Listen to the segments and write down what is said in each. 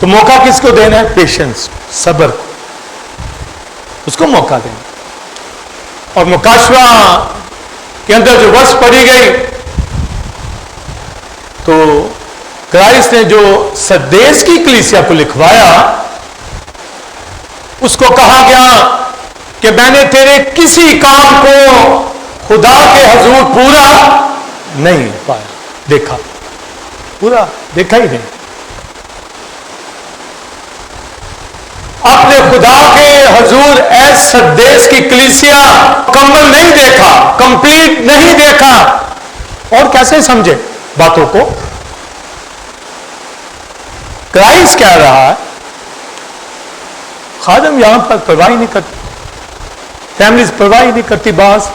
تو موقع کس کو دینا ہے؟ پیشنس، صبر کو، اس کو موقع دینا. اور مکاشفہ کے اندر جو ورس پڑھی گئی تو کرائسٹ نے جو سردیس کی کلیسیا کو لکھوایا اس کو کہا گیا کہ میں نے تیرے کسی کام کو خدا کے حضور پورا نہیں پایا، دیکھا، پورا دیکھا ہی نہیں. اپنے خدا کے حضور ایس سردیس کی کلیسیا مکمل نہیں دیکھا، کمپلیٹ نہیں دیکھا. اور کیسے سمجھے باتوں کو؟ کرائسٹ کہہ رہا ہے خادم یہاں پر پرواہ نہیں کرتے، فیملیز پرواہ نہیں کرتی، بعض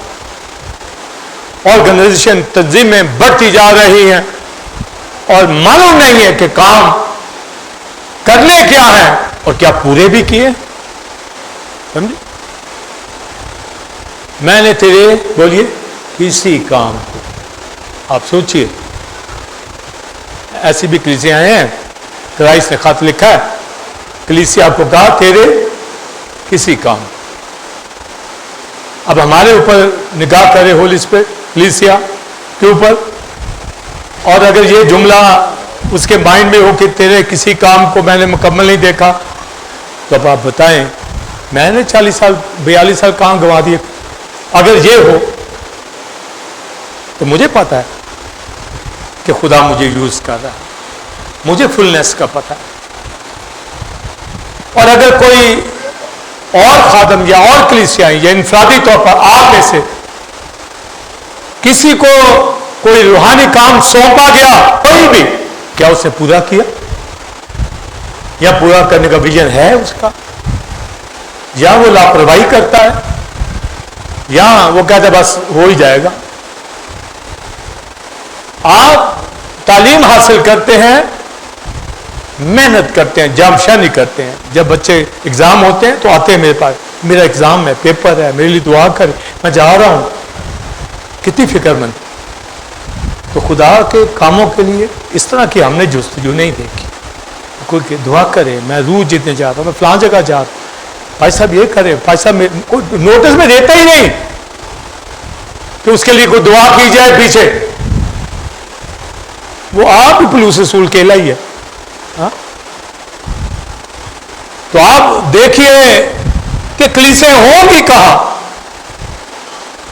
آرگنائزیشن تنظیمیں بڑھتی جا رہی ہیں اور معلوم نہیں ہے کہ کام کرنے کیا ہے اور کیا پورے بھی کیے. سمجھے؟ میں نے تیرے بولیے کسی کام کو، آپ سوچئے ایسی بھی کلیسیاں ہیں، کرائسٹ نے خط لکھا ہے، کلیسیا کو کہا تیرے کسی کام. اب ہمارے اوپر نگاہ کرے ہولی اسپرٹ کلیسیا کے اوپر، اور اگر یہ جملہ اس کے مائنڈ میں ہو کہ تیرے کسی کام کو میں نے مکمل نہیں دیکھا، تو اب آپ بتائیں میں نے 40 سال 42 سال کہاں گنوا دیے. اگر یہ ہو تو مجھے پتا ہے کہ خدا مجھے یوز کر رہا ہے، مجھے فلنس کا پتہ ہے. اور اگر کوئی اور خادم یا اور کلیسیاں یا انفرادی طور پر آپ میں سے کسی کو کوئی روحانی کام سونپا گیا، کوئی بھی، کیا اسے پورا کیا؟ یا پورا کرنے کا ویژن ہے اس کا؟ یا وہ لاپرواہی کرتا ہے، یا وہ کہتا ہے بس ہو ہی جائے گا. آپ تعلیم حاصل کرتے ہیں، محنت کرتے ہیں، جامشانی کرتے ہیں. جب بچے اگزام ہوتے ہیں تو آتے ہیں میرے پاس، میرا اگزام ہے، پیپر ہے، میرے لیے دعا کریں، میں جا رہا ہوں. کتنی فکر مند. تو خدا کے کاموں کے لیے اس طرح کی ہم نے جستجو نہیں دیکھی. کوئی دعا کرے، میں روز جتنے جا رہا ہوں، میں فلاں جگہ جا رہا ہوں، بھائی صاحب یہ کرے، بھائی صاحب کوئی نوٹس میں دیتا ہی نہیں کہ اس کے لیے کوئی دعا کی جائے. پیچھے وہ آپ ہی پلوس رسول کیلا ہی ہے. تو آپ دیکھیے کہ کلیسے ہوں گی کہاں.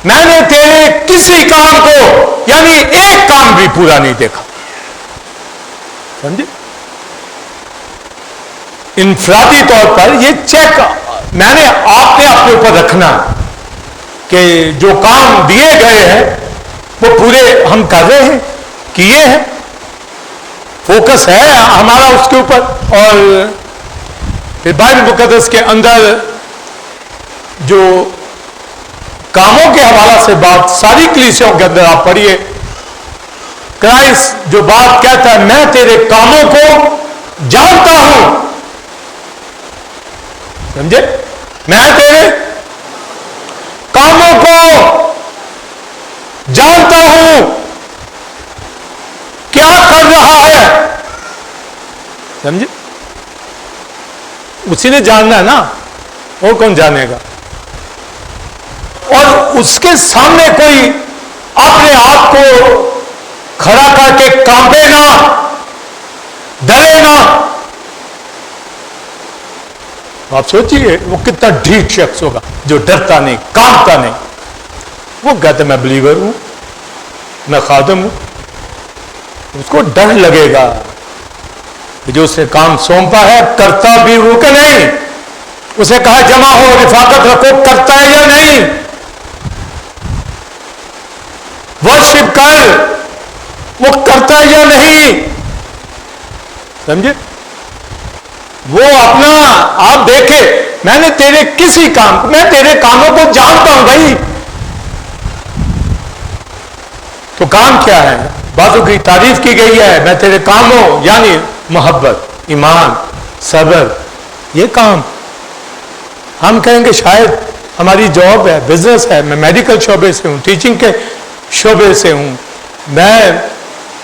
میں نے تیرے کسی کام کو، یعنی ایک کام بھی پورا نہیں دیکھا. سمجھے؟ انفرادی طور پر یہ چیک میں نے آپ نے اپنے اوپر رکھنا کہ جو کام دیے گئے ہیں وہ پورے ہم کر رہے ہیں، کیے ہیں، فوکس ہے ہمارا اس کے اوپر. اور پھر بائبل مقدس کے اندر جو کاموں کے حوالہ سے بات ساری کلیسیوں کے اندر آپ پڑھیے، کرائسٹ جو بات کہتا ہے میں تیرے کاموں کو جانتا ہوں. سمجھے؟ میں تیرے کاموں کو جانتا ہوں، کیا کر رہا ہے. سمجھے؟ اسی نے جاننا ہے نا، اور کون جانے گا. اور اس کے سامنے کوئی اپنے آپ کو کھڑا کر کے کانپے نہ، ڈرے نہ. آپ سوچئے وہ کتنا ڈھیٹ شخص ہوگا جو ڈرتا نہیں، کانپتا نہیں. وہ کہتے میں بلیور ہوں، میں خادم ہوں. اس کو ڈر لگے گا کہ جو اسے کام سونپا ہے کرتا بھی ہو کہ نہیں. اسے کہا جمع ہو، رفاقت رکھو، کرتا ہے یا نہیں. ورشپ کر، وہ کرتا ہے یا نہیں. سمجھے؟ وہ اپنا آپ دیکھے میں نے تیرے کسی کام، میں تیرے کاموں کو جانتا ہوں بھائی. تو کام کیا ہے؟ بعضوں کی تعریف کی گئی ہے میں تیرے کاموں، یعنی محبت، ایمان، صبر. یہ کام ہم کہیں گے شاید ہماری جاب ہے، بزنس ہے، میں میڈیکل شعبے سے ہوں، ٹیچنگ کے شعبے سے ہوں، میں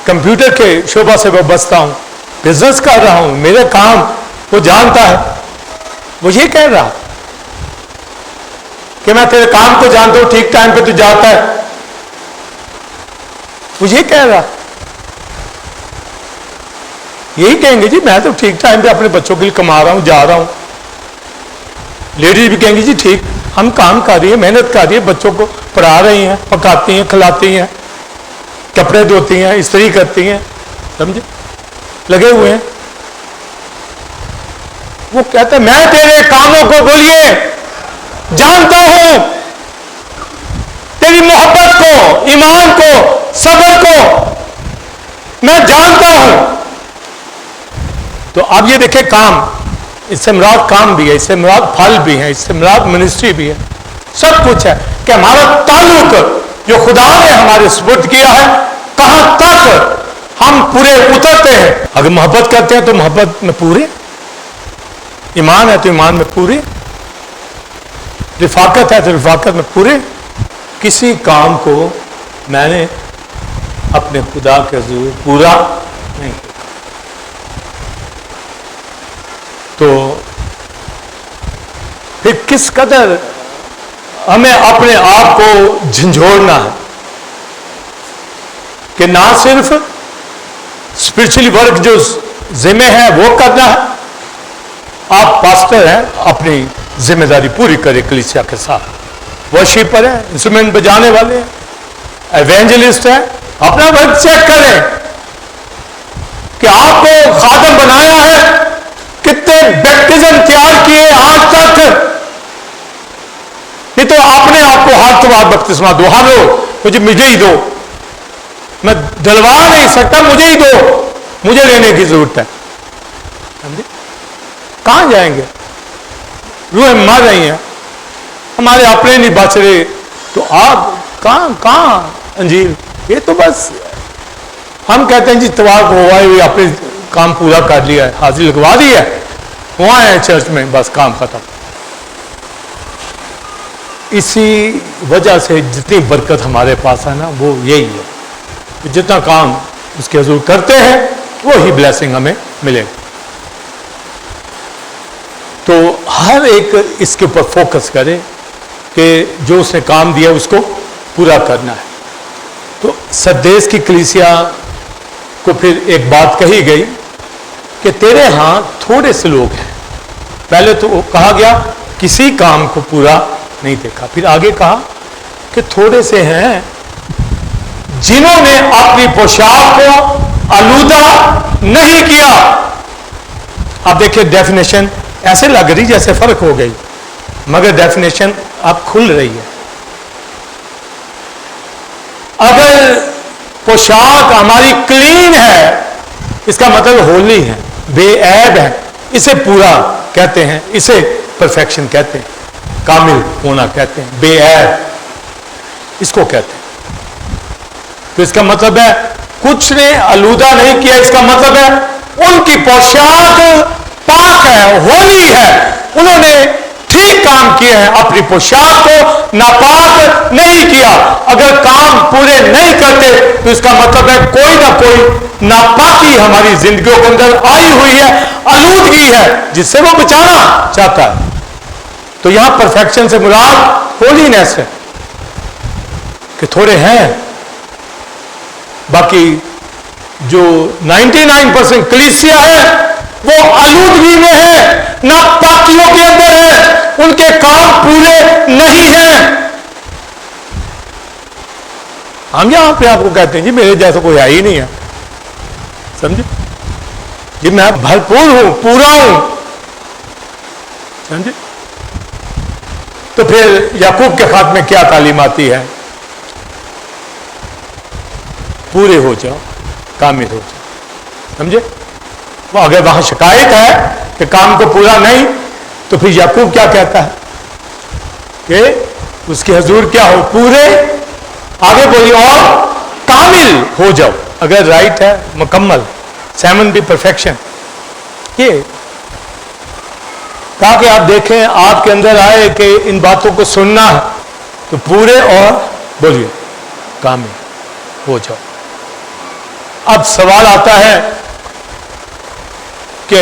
کمپیوٹر کے شعبہ سے وابستہ ہوں، بزنس کر رہا ہوں، میرے کام وہ جانتا ہے. وہ یہ کہہ رہا کہ میں تیرے کام کو جانتا ہوں, ٹھیک ٹائم پہ تو جاتا ہے. وہ یہ کہہ رہا, یہی کہیں گے جی میں تو ٹھیک ٹائم پہ اپنے بچوں کے لیے کما رہا ہوں, جا رہا ہوں. لیڈیز بھی کہیں گی جی ٹھیک ہم کام کر رہی ہیں, محنت کر رہی ہیں, بچوں کو پڑھا رہی ہیں, پکاتی ہیں, کھلاتی ہیں, کپڑے دھوتی ہیں, استری کرتی ہیں, سمجھے, لگے ہوئے ہیں. وہ کہتا ہے میں تیرے کاموں کو بولیے جانتا ہوں, تیری محبت کو, ایمان کو, صبر کو میں جانتا ہوں. تو اب یہ دیکھیں کام, اس سے مراد کام بھی ہے, اس سے مراد پھل بھی ہے, اس سے مراد منسٹری بھی ہے, سب کچھ ہے کہ ہمارا تعلق جو خدا نے ہمارے سپرد کیا ہے کہاں تک ہم پورے اترتے ہیں. اگر محبت کرتے ہیں تو محبت میں پورے, ایمان ہے تو ایمان میں پورے, رفاقت ہے تو رفاقت میں پورے. کسی کام کو میں نے اپنے خدا کے حضور پورا نہیں کیا. تو پھر کس قدر ہمیں اپنے آپ کو جھنجھوڑنا ہے کہ نہ صرف اسپرچولی ورک جو ذمہ ہے وہ کرنا ہے. آپ پاسٹر ہیں, اپنی ذمہ داری پوری کرے کلیسیا کے ساتھ, ورشپر ہیں, انسٹرومنٹ بجانے والے ہیں, ایونجلسٹ ہیں, اپنا ورک چیک کریں کہ آپ کو خادم بنایا ہے, کتنے بیپٹزم تیار کیے آج تک. نہیں تو آپ نے آپ کو ہر تمہار بپتسمہ دو, ہر لوگ مجھے ہی دو, میں دلوا نہیں سکتا, مجھے ہی دو, مجھے لینے کی ضرورت ہے. کہاں جائیں گے, روحیں مر رہی ہیں, ہمارے اپنے نہیں بچ رہے, تو آپ کہاں انجیل. یہ تو بس ہم کہتے ہیں جی اتوار کو ہوا ہے, اپنے کام پورا کر لیا ہے, حاضری لگوا دی ہے, وہاں ہے چرچ میں, بس کام ختم. اسی وجہ سے جتنی برکت ہمارے پاس ہے نا وہ یہی ہے کہ جتنا کام اس کے حضور کرتے ہیں وہی بلیسنگ ہمیں ملے گا. تو ہر ایک اس کے اوپر فوکس کرے کہ جو اس نے کام دیا اس کو پورا کرنا ہے. تو سردیس کی کلیسیا کو پھر ایک بات کہی گئی کہ تیرے ہاں تھوڑے سے لوگ ہیں. پہلے تو کہا گیا کسی کام کو پورا نہیں دیکھا, پھر آگے کہا کہ تھوڑے سے ہیں جنہوں نے اپنی پوشاک کو آلودہ نہیں کیا. اب دیکھیں ڈیفینیشن ایسے لگ رہی جیسے فرق ہو گئی, مگر ڈیفینیشن اب کھل رہی ہے. اگر پوشاک ہماری کلین ہے اس کا مطلب ہولی ہے, بے عیب ہے, اسے پورا کہتے ہیں, اسے پرفیکشن کہتے ہیں, کامل ہونا کہتے ہیں, بے عیب اس کو کہتے ہیں. تو اس کا مطلب ہے کچھ نے آلودہ نہیں کیا, اس کا مطلب ہے ان کی پوشاک پاک ہے, ہولی ہے, انہوں نے ٹھیک کام کیے ہیں, اپنی پوشاک کو ناپاک نہیں کیا. اگر کام پورے نہیں کرتے تو اس کا مطلب ہے کوئی نہ کوئی ناپاکی ہماری زندگیوں کے اندر آئی ہوئی ہے, آلودگی ہے جس سے وہ بچانا چاہتا ہے. تو یہاں پرفیکشن سے مراد ہولینس ہے کہ تھوڑے ہیں, باقی جو 99% کلیسیا ہے وہ آلودگی میں ہے, ناپاکیوں کے اندر ہے, ان کے کام پورے نہیں ہیں. ہم یہاں پہ آپ کو کہتے ہیں جی میرے جیسا کوئی ہے ہی نہیں ہے, سمجھے جی میں بھرپور ہوں, پورا ہوں, سمجھے. تو پھر یعقوب کے خط میں کیا تعلیم آتی ہے؟ پورے ہو جاؤ, کامل ہو جاؤ, سمجھے. وہ اگر وہاں شکایت ہے کہ کام کو پورا نہیں, تو پھر یعقوب کیا کہتا ہے کہ اس کے حضور کیا ہو, پورے, آگے بولیے, اور کامل ہو جاؤ. اگر رائٹ ہے مکمل, 7 بھی پرفیکشن, یہ تاکہ آپ دیکھیں آپ کے اندر آئے کہ ان باتوں کو سننا ہے تو پورے اور بولیے کامل ہو جاؤ. اب سوال آتا ہے کہ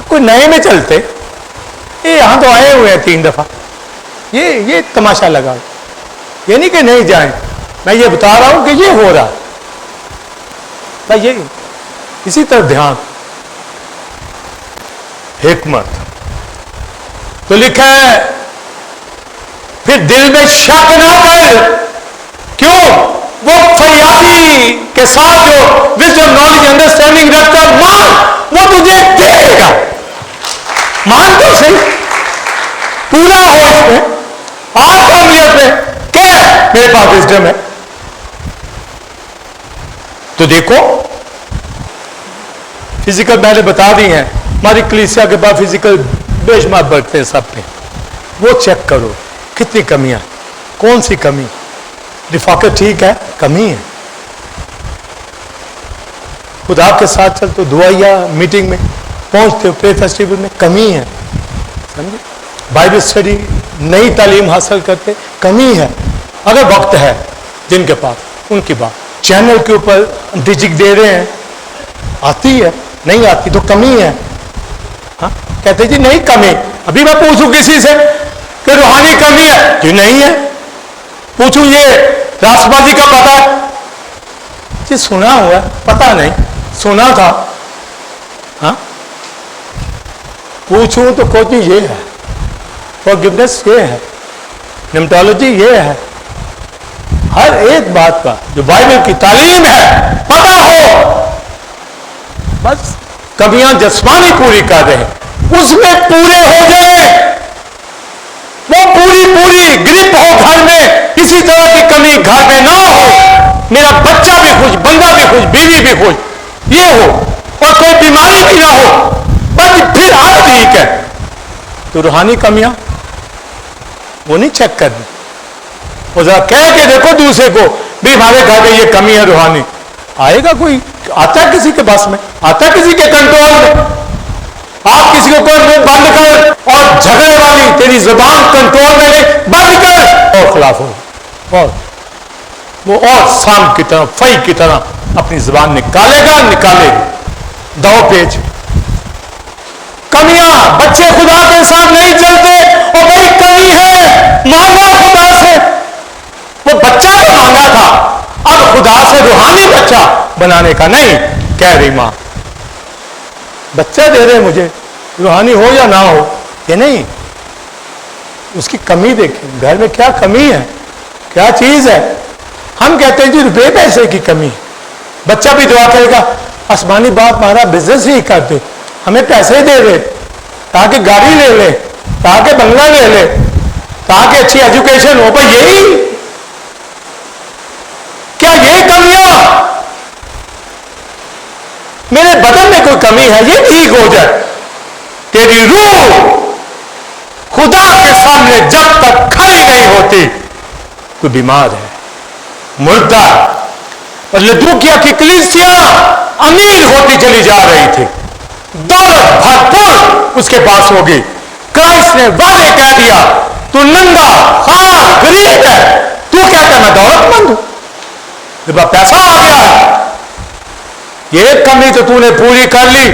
کوئی نئے میں چلتے، یہ یہاں تو آئے ہوئے ہیں 3 دفعہ، یہ تماشا لگا، یہ نہیں کہ نہیں جائیں، میں یہ بتا رہا ہوں کہ یہ ہو رہا ہے، یہ اسی طرح دھیان، حکمت۔ تو لکھا ہے پھر دل میں شک نہ کر، کیوں؟ وہ فریادی کے ساتھ جو وزڈم نالج انڈرسٹینڈنگ رکھتا ہے، مان، وہ تجھے دے گا، مان تو صحیح، پورا ہو اس میں، آ قومیت میں کہ میرے پاس وزڈم ہے۔ تو دیکھو فزیکل میں نے بتا دی ہیں، ہماری کلیسیا کے بعد فزیکل بے شمار برکتیں ہیں سب پہ، وہ چیک کرو کتنی کمیاں، کون سی کمی؟ رفاقت ٹھیک ہے، کمی ہے، خدا کے ساتھ چل تو دعائیا میٹنگ میں پہنچتے ہو، پرے فیسٹیول میں، کمی ہے، سمجھے؟ بائبل اسٹڈی نئی تعلیم حاصل کرتے، کمی ہے۔ اگر وقت ہے جن کے پاس، ان کی بات، چینل کے اوپر ڈیجک دے رہے ہیں، آتی ہے، نہیں آتی تو کمی ہے، ہاں کہتے جی نہیں کمی، ابھی میں پوچھوں کسی سے کہ روحانی کمی ہے جی نہیں ہے، پوچھوں یہ راست بازی کا پتہ ہے جی سنا ہوا ہے، پتہ نہیں سنا تھا، ہاں پوچھوں تو کوئی یہ ہے، فارگیونیس یہ ہے، نمٹالوجی یہ ہے، ہر ایک بات کا جو بائبل کی تعلیم ہے پتہ ہو، بس کمیاں جسمانی پوری کر رہے ہیں، اس میں پورے ہو جائے، وہ پوری گرپ ہو گھر میں، کسی طرح کی کمی گھر میں نہ ہو، میرا بچہ بھی خوش، بندہ بھی خوش، بیوی بھی خوش، یہ ہو، اور کوئی بیماری بھی نہ ہو، بس پھر ہر ٹھیک ہے۔ تو روحانی کمیاں وہ نہیں چیک کرنی، وہ ذرا کہہ کے دیکھو دوسرے کو بھی ہمارے گھر میں یہ کمی ہے روحانی، آئے گا کوئی؟ آتا ہے کسی کے بس میں؟ آتا ہے کسی کے کنٹرول میں؟ آپ کسی کو کوئی منہ بند کر، اور جھگڑے والی تیری زبان کنٹرول میں لے، بند کر، اور خلاف ہو، اور وہ اور سام کی طرح، فئی کی طرح اپنی زبان نکالے گا، نکالے گا، دو پیج کمیاں۔ بچے خدا کے ساتھ نہیں چلتے، اور بڑی کمی ہے، مانگا خدا سے، وہ بچہ تو مانگا تھا، اب خدا سے روحانی بچہ بنانے کا نہیں، کہہ رہی ماں بچہ دے رہے مجھے، روحانی ہو یا نہ ہو، یہ نہیں، اس کی کمی دیکھیں، گھر میں کیا کمی ہے، کیا چیز ہے۔ ہم کہتے ہیں جی روپے پیسے کی کمی، بچہ بھی دعا کرے گا، آسمانی باپ ہمارا بزنس ہی کر دے، ہمیں پیسے دے دے تاکہ گاڑی لے لے، تاکہ بنگلہ لے لے، تاکہ اچھی ایجوکیشن ہو، بھائی یہی کیا یہ کمیاں؟ میرے بدن میں کوئی کمی ہے، یہ ٹھیک ہو جائے، تیری روح خدا کے سامنے جب تک کھڑی نہیں ہوتی تو بیمار ہے، مردہ۔ اور لدوکیا کی کلیسیا امیر ہوتی چلی جا رہی تھی، دولت بھرپور اس کے پاس ہوگی، کرائسٹ نے واضح کہہ دیا تو ننگا خار غریب ہے، تو کہتا ہے میں دولت مند ہوں، میرے پاس پیسہ آ گیا ہے، یہ کمی تو نے پوری کر لی،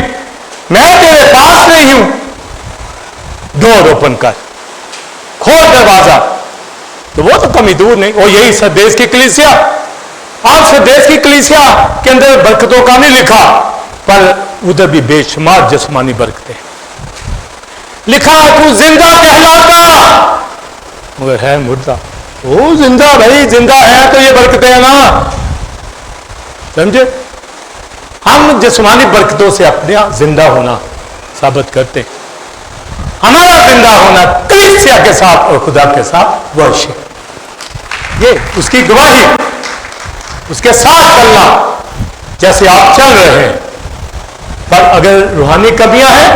میں تیرے پاس نہیں ہوں، ڈور اوپن کر، کھول دروازہ، تو وہ تو کمی دور نہیں۔ اور یہی سردیس کی کلیسیا، آج سردیس کی کلیسیا کے اندر برکتوں کا نہیں لکھا، پر ادھر بھی بے شمار جسمانی برکتیں لکھا، تو زندہ کہلاتا مگر ہے مردہ۔ وہ زندہ، بھائی زندہ ہے تو یہ برکتیں ہیں نا، سمجھے؟ ہم جسمانی برکتوں سے اپنے زندہ ہونا ثابت کرتے، ہمارا زندہ ہونا کلیسیا کے ساتھ اور خدا کے ساتھ ورشپ، یہ اس کی گواہی، اس کے ساتھ چلنا جیسے آپ چل رہے ہیں۔ پر اگر روحانی کمیاں ہیں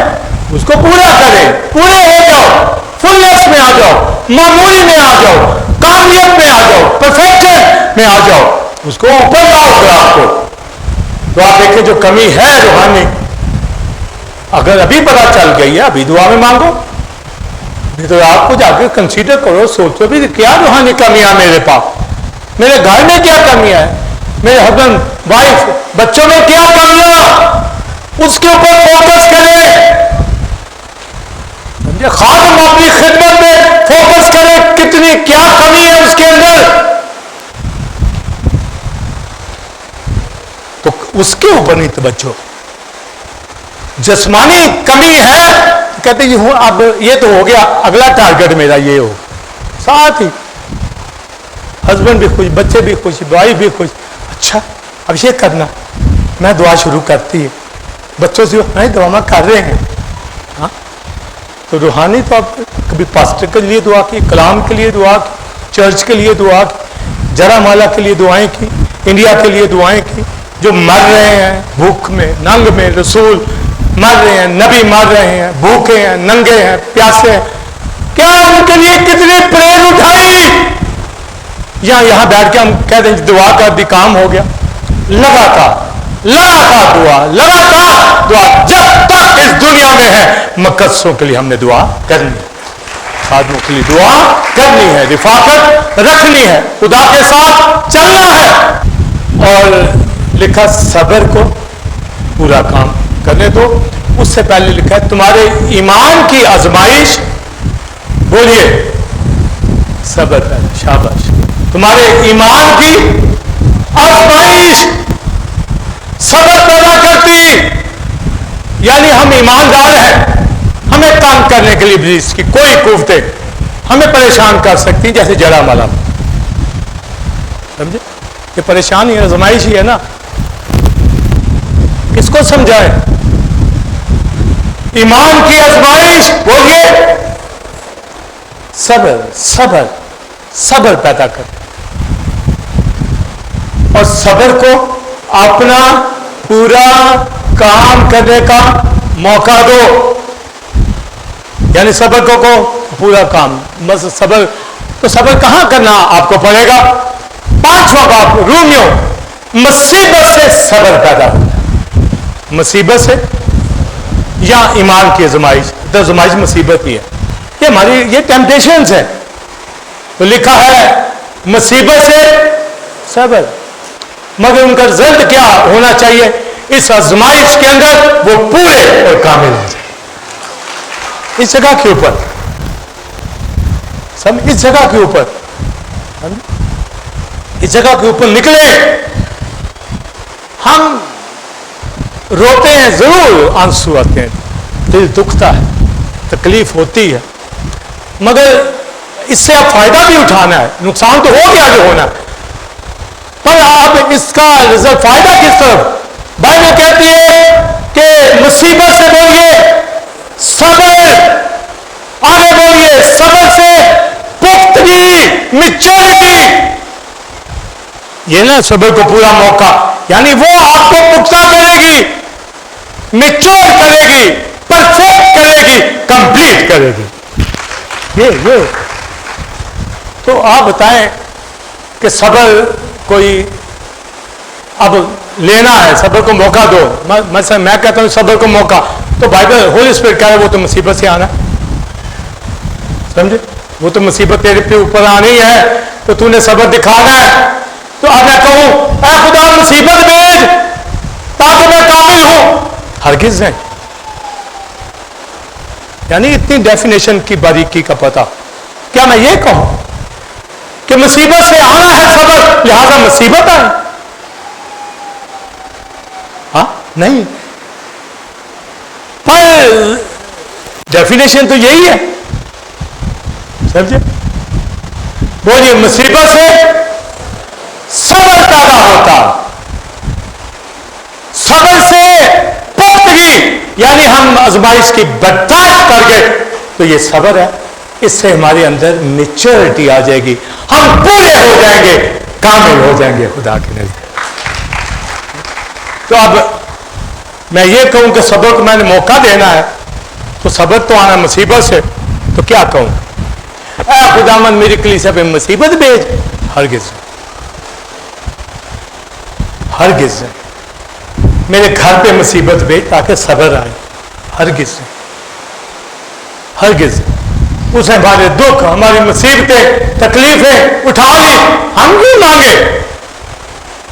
اس کو پورا کریں، پورے ہو جاؤ، فلنس میں آ جاؤ، معمولی میں آ جاؤ، کامیاب میں آ جاؤ، پرفیکشن میں آ جاؤ، اس کو اوپر لاؤ گراف کو، تو آپ دیکھیں جو کمی ہے روحانی، اگر ابھی پتا چل گئی ہے ابھی دعا میں مانگو، تو آپ کو جا کے کنسیڈر کرو، سوچو بھی کیا روحانی کمیاں میرے پاس، میرے گھر میں کیا کمیاں ہے، میرے ہسبینڈ وائف بچوں میں کیا کمیاں، اس کے اوپر فوکس کریں، یہ خادم اپنی خدمت میں فوکس کرے کتنی کیا کمی ہے اس کے اندر، تو اس کے اوپر نہیں توجہ. جسمانی کمی ہے کہتے ہیں اب یہ تو ہو گیا، اگلا ٹارگٹ میرا یہ ہو، ساتھ ہی ہسبینڈ بھی خوش، بچے بھی خوش، وائف بھی خوش. اچھا اب یہ کرنا، میں دعا شروع کرتی ہے بچوں سے، دعا کر رہے ہیں. ہاں تو روحانی تو اب کبھی پاسٹر کے لیے دعا کی، کلام کے لیے دعا کی، چرچ کے لیے دعا کی، جرا مالا کے لیے دعائیں کی، انڈیا کے لیے دعائیں کی، جو مر رہے ہیں بھوک میں ننگ میں، رسول مر رہے ہیں، نبی مر رہے ہیں، بھوکے ہیں، ننگے ہیں، پیاسے ہیں، کیا ان کے لیے کتنی پریئر اٹھائی. یہاں بیٹھ کے ہم کہہ دیں دعا کر دی کام ہو گیا. لگاتار دعا جب تک اس دنیا میں ہے، مقدسوں کے لیے ہم نے دعا کرنی ہے، خادموں کے لیے دعا کرنی ہے، رفاقت رکھنی ہے، خدا کے ساتھ چلنا ہے. اور لکھا صبر کو پورا کام کرنے دو. اس سے پہلے لکھا ہے تمہارے ایمان کی آزمائش، بولیے صبر پہلے، شاباش. تمہارے ایمان کی آزمائش صبر پیدا کرتی، یعنی ہم ایماندار ہیں، ہمیں تنگ کرنے کے لیے ابلیس کی کوئی قوتیں ہمیں پریشان کر سکتی، جیسے جڑا مالا. سمجھے یہ پریشان ہی ہے، آزمائش ہی ہے نا. کس کو سمجھائیں؟ ایمان کی آزمائش، بولیے صبر صبر صبر پیدا کر، اور صبر کو اپنا پورا کام کرنے کا موقع دو. یعنی صبر کو پورا کام، بس صبر تو صبر کہاں کرنا آپ کو پڑے گا. 5واں باب رومیو، مصیبت سے صبر پیدا ہوتا ہے. مصیبت سے یا ایمان کی آزمائش، تو آزمائش مصیبت ہی ہے، یہ ہماری یہ ٹیمپٹیشنز ہے. تو لکھا ہے مصیبت سے صبر، مگر ان کا رزلٹ کیا ہونا چاہیے؟ اس آزمائش کے اندر وہ پورے اور کامل ہو جائے. اس جگہ کے اوپر اس جگہ کے اوپر اس جگہ کے اوپر نکلے. ہم روتے ہیں ضرور، آنسو آتے ہیں، دل دکھتا ہے، تکلیف ہوتی ہے، مگر اس سے اب فائدہ بھی اٹھانا ہے. نقصان تو ہو گیا جو ہونا ہے، پر اب اس کا رزلٹ فائدہ کس طرف؟ بائبل کہتی ہے کہ مصیبت سے بولیے صبر، آگے بولیے صبر سے پختگی، میچورٹی. یہ نا صبر کو پورا موقع، یعنی وہ آپ کو پختہ کرے گی، میچور کرے گی، پرفیکٹ کرے گی، کمپلیٹ کرے گی. یہ تو آپ بتائیں کہ صبر کوئی اب لینا ہے، صبر کو موقع دو. مثلا میں کہتا ہوں صبر کو موقع، تو بائبل ہولی اسپرٹ کہہ رہا ہے وہ تو مصیبت سے آنا، سمجھے؟ وہ تو مصیبت تیرے پہ اوپر آنی ہے، تو تو نے صبر دکھانا ہے. تو اب میں کہوں اے خدا مصیبت بھیج تاکہ میں کامل ہوں، ہرگز نہیں. یعنی اتنی ڈیفینیشن کی باریکی کا پتہ. کیا میں یہ کہوں کہ مصیبت سے آنا ہے صبر، لہذا مصیبت آئے؟ ہاں نہیں، پر ڈیفینیشن تو یہی ہے. سمجھے؟ بولیے مصیبت سے صبر پیدا ہوتا، صبر سے پختگی، یعنی ہم آزمائش کی برداشت کر گئے تو یہ صبر ہے. اس سے ہمارے اندر میچورٹی آ جائے گی، ہم پورے ہو جائیں گے، کامل ہو جائیں گے خدا کے نزدیک. تو اب میں یہ کہوں کہ صبر کو میں نے موقع دینا ہے، تو صبر تو آنا مصیبت سے، تو کیا کہوں اے خداوند میری کلیسیا پہ مصیبت بھیج؟ ہرگز ہرگز. میرے گھر پہ مصیبت بھیج تاکہ صبر آئے؟ ہرگز ہرگز. اس نے ہمارے دکھ، ہماری مصیبتیں، تکلیفیں اٹھا لی، ہم کیوں مانگے؟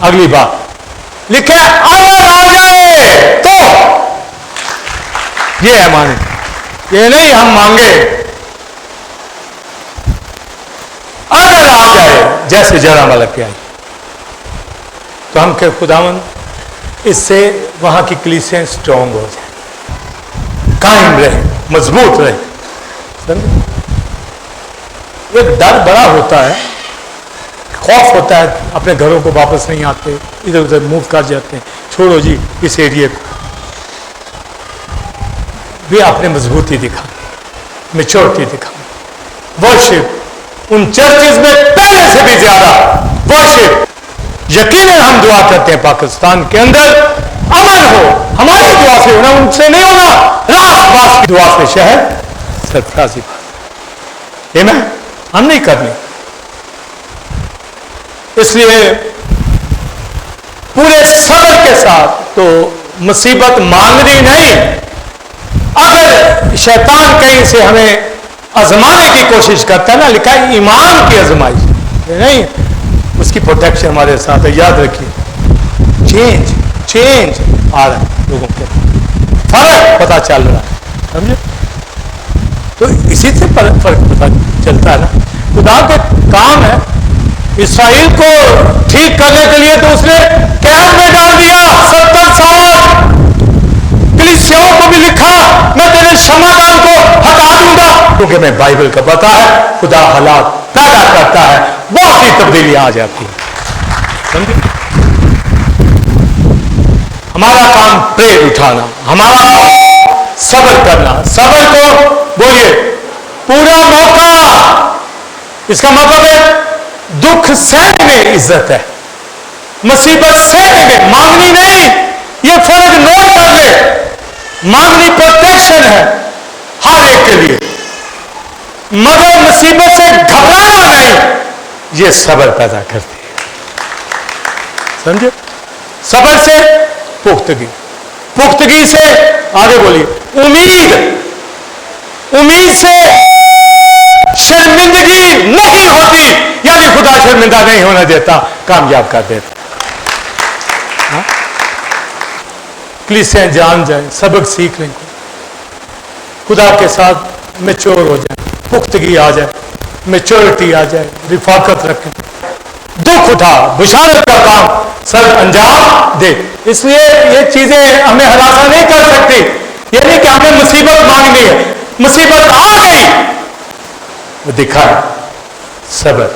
اگلی بات لکھا ہے اگر آ جائے تو، یہ ہے مانے یہ نہیں ہم مانگے، اگر آ جائے جیسے جڑا والا کے آئی تو ہم کہ خداوند اس سے وہاں کی کلیسیاں اسٹرانگ ہو جائیں، قائم رہے، مضبوط رہے۔ ایک ڈر بڑا ہوتا ہے، خوف ہوتا ہے، اپنے گھروں کو واپس نہیں آتے، ادھر ادھر موو کر جاتے ہیں، چھوڑو جی اس ایریے کو۔ بھی آپ نے مضبوطی دکھا، میچورٹی دکھا، ورشپ ان چرچز میں پہلے سے بھی زیادہ ورشپ۔ یقیناً ہم دعا کرتے ہیں پاکستان کے اندر امن ہو، ہماری دعا سے ہونا، ان سے نہیں ہونا، راست باس کی دعا سے شہر سرفرازی بات، یہ میں ہم نہیں کرنی۔ اس لیے پورے صبر کے ساتھ تو مصیبت مانگنی نہیں۔ اگر شیطان کہیں سے ہمیں آزمانے کی کوشش کرتا ہے نا، لکھا ہے ایمان کی آزمائش، یہ نہیں، اس کی پروٹیکشن ہمارے ساتھ ہے۔ یاد رکھیے، چینج آ رہا ہے، لوگوں کے فرق پتہ چل رہا ہے، سمجھے؟ تو اسی سے فرق پتہ چلتا ہے نا۔ خدا کے کام ہے، اسرائیل کو ٹھیک کرنے کے لیے تو اس نے قید میں ڈال دیا 70 سال۔ کلیسیاؤں کو بھی لکھا میں تیرے شمعدان کو ہٹا دوں گا، کیونکہ میں بائبل کا پتہ ہے خدا حالات پیدا کرتا ہے، بہت سی تبدیلیاں آ جاتی ہیں، سمجھے؟ ہمارا کام پریڈ اٹھانا، ہمارا کام صبر کرنا۔ صبر کو بولیے پورا موقع، اس کا مطلب ہے دکھ سہنے میں عزت ہے، مصیبت سہنے میں، مانگنی نہیں۔ یہ فرق نوٹ کر لے، مانگنی پروٹیکشن ہے ہر ایک کے لیے، مگر مصیبت سے گھبرانا نہیں، یہ صبر پیدا کرتی ہے، سمجھے؟ صبر سے پختگی، پختگی سے آگے بولیے امید سے شرمندگی نہیں ہوتی، یعنی خدا شرمندہ نہیں ہونے دیتا، کامیاب کر دیتا۔ کلیسیاں جان جائیں، سبق سیکھ لیں، خدا کے ساتھ میچور ہو جائیں، پختگی آ جائے، میچورٹی آ جائے، رفاقت رکھیں، دکھ اٹھا، بشارت کا کام سر انجام دے۔ اس لیے یہ چیزیں ہمیں ہراساں نہیں کر سکتی، یہ نہیں کہ ہمیں مصیبت مانگنی ہے، مصیبت آ گئی وہ دکھائے صبر،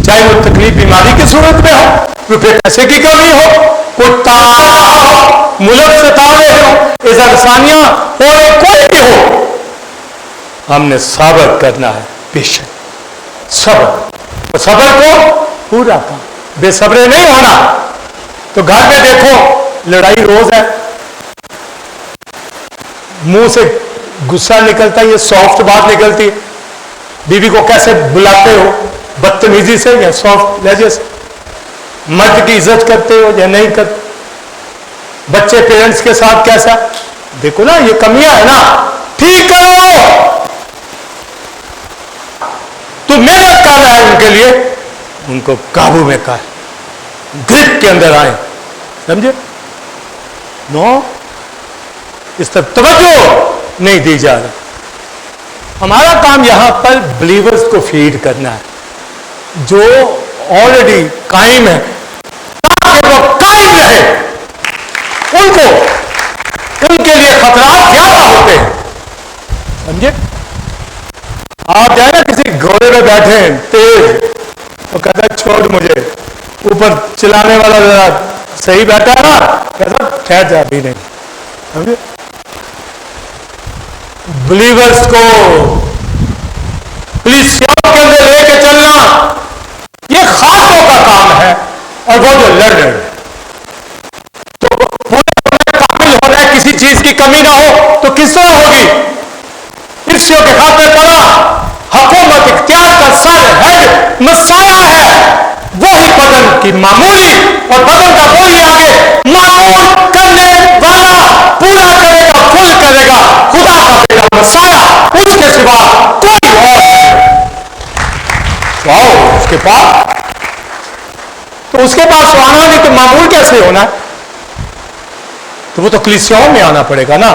چاہے وہ تکلیف بیماری کی صورت میں ہو، روپے پیسے کی کمی ہو، کوئی تانا ہو، ملک سے تانے ہو، ازرسانیاں ہو، کوئی بھی ہو، ہم نے صبر کرنا ہے، پیشنٹ صبر کو پورا کام، بے صبرے نہیں ہونا۔ تو گھر میں دیکھو لڑائی روز ہے، منہ سے غصہ نکلتا ہے، یہ سافٹ بات نکلتی ہے، بیوی کو کیسے بلاتے ہو، بدتمیزی سے یا سافٹ لہجے سے، مرد کی عزت کرتے ہو یا نہیں کرتے، بچے پیرنٹس کے ساتھ کیسا، دیکھو نا یہ کمیاں ہے نا، ٹھیک کرو۔ تو محنت کر رہا ہے ان کے لیے، ان کو قابو میں کر، گرپ کے اندر آئے، سمجھے؟ نو اس طرف توجہ نہیں دی جا رہا۔ ہمارا کام یہاں پر بلیورز کو فیڈ کرنا ہے جو آلریڈی قائم ہے، تاکہ وہ قائم رہے۔ ان کے لیے خطرات زیادہ ہوتے ہیں، سمجھے؟ آپ جائیں نا کسی گھوڑے پہ بیٹھے ہیں تیز، وہ کہتا ہے چھوڑ مجھے، اوپر چلانے والا ذرا صحیح بیٹھا ہے نا، کہتا ٹھہر جا بھی نہیں، سمجھے؟ بلیورز کو کلیسیاؤں کے اندر لے کے چلنا یہ خاصوں کا کام ہے، اور وہ جو لڑ رہے ہیں تو پورے کامل ہو رہا ہے، کسی چیز کی کمی نہ ہو تو کس طرح ہوگی؟ افسیوں کے خط میں پڑھا، حکومت اختیار کا سر ہیڈ مسیح ہے، وہی بدن کی معمولی اور بدن کا وہی آگے معمول کرنے والا، پورا کرے گا، فل کرے گا، خدا کا بیٹا مسیح، اس کے سوا کوئی اور نہیں۔ واؤ، اس کے پاس تو آنا نہیں تو معمول کیسے ہونا ہے؟ تو وہ تو کلیسیاؤں میں آنا پڑے گا نا،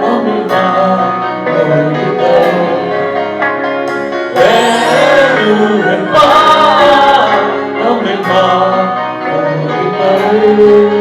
I'm in my